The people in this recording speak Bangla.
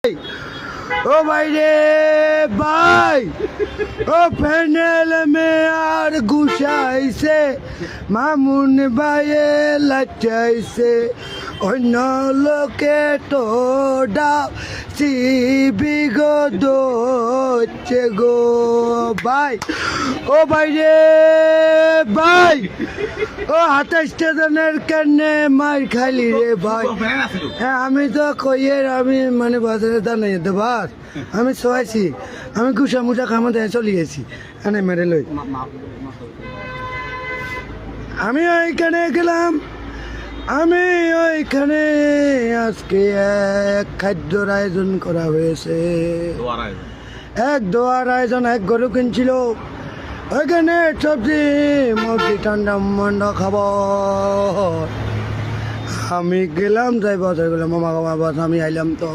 ओ भाई रे भाई ओ पैनल में আর গুছাইছে মামুন ভাইয়ে লাচাইছে অন্য লোকে তো ডাও বিগত হচ্ছে গো ভাই ও ভাই রে ভাই ও ২৭ স্টেশনের কেনে মার খালি রে ভাই হ্যাঁ আমি তো কইয়ের আমি মানে বাজারে দাঁড়াই দেবার আমি শোয়াইছি আমি গুছা মুছা খামা দিয়ে চলে গেছি এনে মেরে লই আমি ওইখানে গেলাম আমি ওইখানে আজকে এক খাদ্যর আয়োজন করা হয়েছে এক দোয়ার আয়োজন এক গরু কিনছিল ওইখানে সবজি মুরগি ঠান্ডা মান্ডা খাবার আমি গেলাম যাই বাজার গেলাম মামা বাবা আমি আইলাম তো